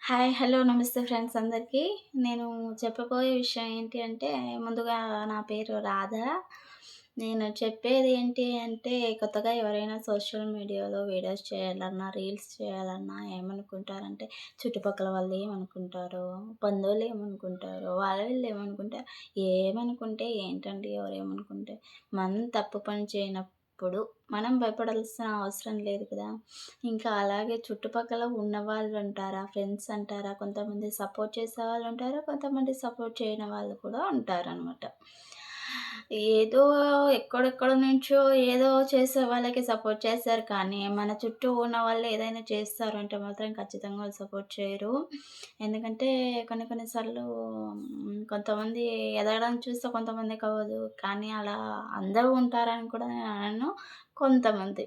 Hi! Hello! నమస్తే friends అందరికీ. నేను చెప్పబోయే విషయం ఏంటి అంటే, ముందుగా నా పేరు రాధ. నేను చెప్పేది ఏంటి అంటే, కొత్తగా ఎవరైనా సోషల్ మీడియాలో వీడియోస్ చేయాలన్నా, రీల్స్ చేయాలన్నా ఏమనుకుంటారంటే, చుట్టుపక్కల వాళ్ళు ఏమనుకుంటారో, బంధువులు ఏమనుకుంటారో, వీళ్ళు ఏమనుకుంటారు, ఏమనుకుంటే ఏంటండి ఎవరేమనుకుంటే, మనం తప్పు పని చేయనప్పుడు మనం భయపడాల్సిన అవసరం లేదు కదా! ఇంకా అలాగే చుట్టుపక్కల ఉన్నవాళ్ళుంటారా, ఫ్రెండ్స్ అంటారా, కొంతమంది సపోర్ట్ చేసేవాళ్ళుంటారు, కొంతమంది సపోర్ట్ చేయని వాళ్ళు కూడా ఉంటారనమాట. ఏదో ఎక్కడెక్కడి నుంచో ఏదో చేసే వాళ్ళకి సపోర్ట్ చేస్తారు కానీ, మన చుట్టూ ఉన్న వాళ్ళు ఏదైనా చేస్తారు అంటే మాత్రం ఖచ్చితంగా వాళ్ళు సపోర్ట్ చేయరు. ఎందుకంటే కొన్ని కొన్ని సార్లు కొంతమంది ఎదగడం చూస్తే కొంతమందికవ్వదు. కానీ అలా అందరూ ఉంటారని కూడా నేను అనను. కొంతమంది.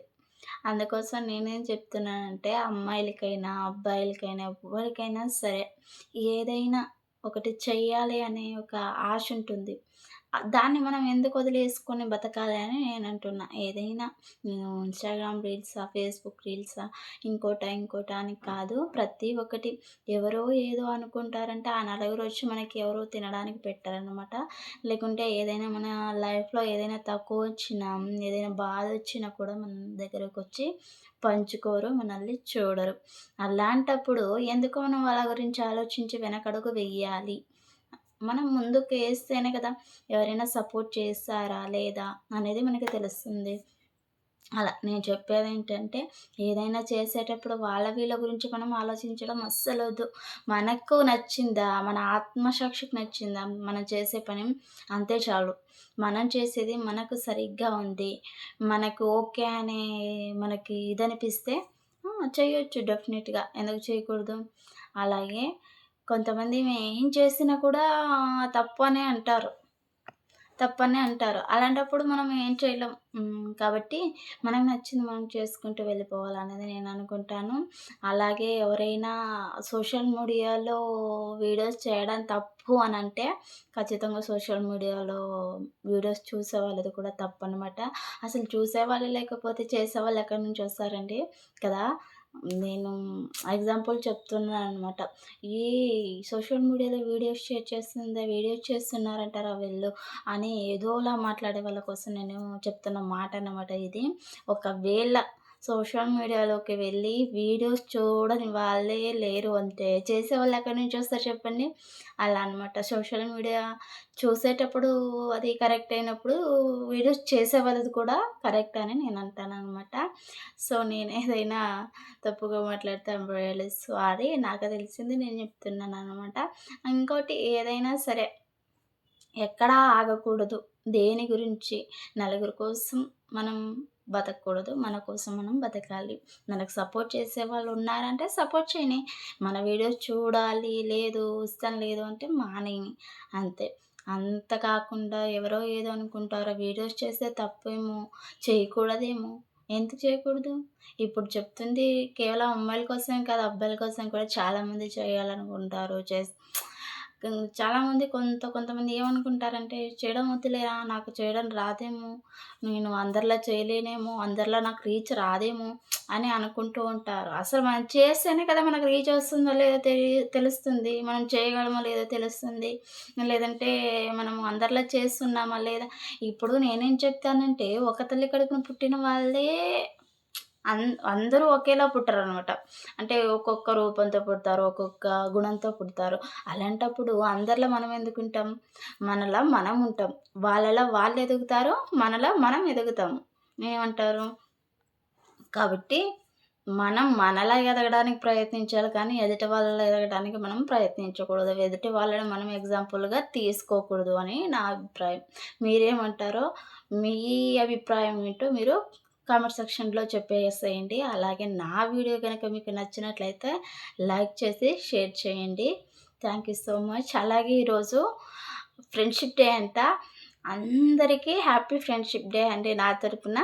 అందుకోసం నేనేం చెప్తున్నానంటే అమ్మాయిలకైనా, అబ్బాయిలకైనా ఎవ్వరికైనా సరే ఏదైనా ఒకటి చెయ్యాలి అనే ఒక ఆశ ఉంటుంది. దాన్ని మనం ఎందుకు వదిలేసుకొని బతకాలి అని నేనంటున్నా. ఏదైనా ఇన్‌స్టాగ్రామ్ రీల్సా, ఫేస్‌బుక్ రీల్సా, ఇంకోటా అని కాదు. ప్రతి ఒక్కటి ఎవరో ఏదో అనుకుంటారంటే ఆ నలుగురొచ్చి మనకి ఎవరు తినడానికి పెట్టరనమాట. లేకుంటే ఏదైనా మన లైఫ్‌లో ఏదైనా తక్కువొచ్చినా, ఏదైనా బాధొచ్చినా కూడా మన దగ్గరకొచ్చి పంచుకోరు, మనల్ని చూడరు. అలాంటప్పుడు ఎందుకు మనం వాళ్ళ గురించి ఆలోచించి వెనకడుగు వెయ్యాలి? మనం ముందుకేస్తేనే కదా ఎవరైనా సపోర్ట్ చేస్తారా? లేదా? అనేది మనకి తెలుస్తుంది. అలా నేను చెప్పేదేంటంటే, ఏదైనా చేసేటప్పుడు వాళ్ళ వీళ్ళ గురించి మనం ఆలోచించడం అస్సలొద్దు. మనకు నచ్చిందా, మన ఆత్మసాక్షికి నచ్చిందా మనం చేసే పని అంతే చాలు. మనం చేసేది మనకు సరిగ్గా ఉంది. మనకు ఓకే అనే మనకి ఇదనిపిస్తే చేయొచ్చు డెఫినిట్‌గా. ఎందుకు చేయకూడదు? అలాగే కొంతమంది మేం చేసినా కూడా తప్పనే అంటారు. తప్పనే అంటారు. అలాంటప్పుడు మనం ఏం చేయలేం. కాబట్టి మనకు నచ్చింది మనం చేసుకుంటూ వెళ్ళిపోవాలనేది నేననుకుంటాను. అలాగే ఎవరైనా సోషల్ మీడియాలో వీడియోస్ చేయడం తప్పు అనంటే, ఖచ్చితంగా సోషల్ మీడియాలో వీడియోస్ చూసేవాళ్ళది కూడా తప్పనమాట. అసలు చూసేవాళ్ళు లేకపోతే చేసేవాళ్ళు ఎక్కడి నుంచొస్తారండి కదా! నేను ఎగ్జాంపుల్ చెప్తున్నాననమాట. ఈ సోషల్ మీడియాలో వీడియోస్ చేస్తున్నారంటారా వీళ్ళు అని ఏదోలా మాట్లాడే వాళ్ళ కోసం నేను చెప్తున్న మాట అన్నమాట ఇది. ఒకవేళ సోషల్ మీడియాలోకి వెళ్ళి వీడియోస్ చూడని వాళ్ళే లేరు అంటే, చేసేవాళ్ళు ఎక్కడి నుంచొస్తారు చెప్పండి? అలా అనమాట. సోషల్ మీడియా చూసేటప్పుడు అది కరెక్ట్ అయినప్పుడు, వీడియోస్ చేసేవాళ్ళది కూడా కరెక్ట్ అని నేను అంటాననమాట. సో, నేనేదైనా తప్పుగా మాట్లాడితే ఐయామ్ రియల్లీ సారీ. నాకు తెలిసింది నేను చెప్తున్నాననమాట. ఇంకోటి ఏదైనా సరే ఎక్కడా ఆగకూడదు. దేని గురించి నలుగురి కోసం మనం బతకూడదు. మన కోసం మనం బతకాలి. మనకు సపోర్ట్ చేసేవాళ్ళు ఉన్నారంటే సపోర్ట్ చేయని. మన వీడియోస్ చూడాలి, లేదు ఇష్టం లేదు అంటే మానేయని. అంతే. అంత కాకుండా ఎవరో ఏదో అనుకుంటారో వీడియోస్ చేస్తే తప్పేమో, చేయకూడదేమో, ఎందుకు చేయకూడదు? ఇప్పుడు చెప్తుంది కేవలం అమ్మాయిల కోసమే కాదు, అబ్బాయిల కోసం కూడా చాలామంది చేయాలనుకుంటారు. చాలామంది కొంతమంది ఏమనుకుంటారంటే, చేయడం వద్దులేరా నాకు చేయడం రాదేమో, నేను అందరిలా చేయలేనేమో, అందరిలా నాకు రీచ్ రాదేమో అని అనుకుంటూ ఉంటారు. అసలు మనం చేస్తేనే కదా మనకు రీచ్ వస్తుందో లేదో తెలుస్తుంది. మనం చేయగలమో లేదో తెలుస్తుంది. లేదంటే మనము అందరిలా చేస్తున్నామా లేదా ఇప్పుడు నేనేం చెప్తానంటే, ఒక తల్లి కడుపున పుట్టిన వాళ్ళే అందరూ ఒకేలా పుట్టరనమాట. అంటే ఒక్కొక్క రూపంతో పుడతారు. ఒక్కొక్క గుణంతో పుడతారు. అలాంటప్పుడు అందరిలా మనం ఎందుకుంటాం? మనలా మనం ఉంటాం. వాళ్ళలా వాళ్ళు ఎదుగుతారు. మనలా మనం ఎదుగుతాము. ఏమంటారు? కాబట్టి మనం మనలా ఎదగడానికి ప్రయత్నించాలి కానీ, ఎదుటి వాళ్ళలా ఎదగడానికి మనం ప్రయత్నించకూడదు. ఎదుటి వాళ్ళని మనం ఎగ్జాంపుల్‌గా తీసుకోకూడదు అని నా అభిప్రాయం. మీరేమంటారో మీ అభిప్రాయం ఏంటో మీరు కామెంట్ సెక్షన్‌లో చెప్పేసేయండి. అలాగే నా వీడియో గనక మీకు నచ్చినట్లయితే లైక్ చేసి షేర్ చేయండి. Thank you so much. అలాగే ఈరోజు ఫ్రెండ్‌షిప్ డే అంట. అందరికీ హ్యాపీ ఫ్రెండ్‌షిప్ డే అండి నా తరపున.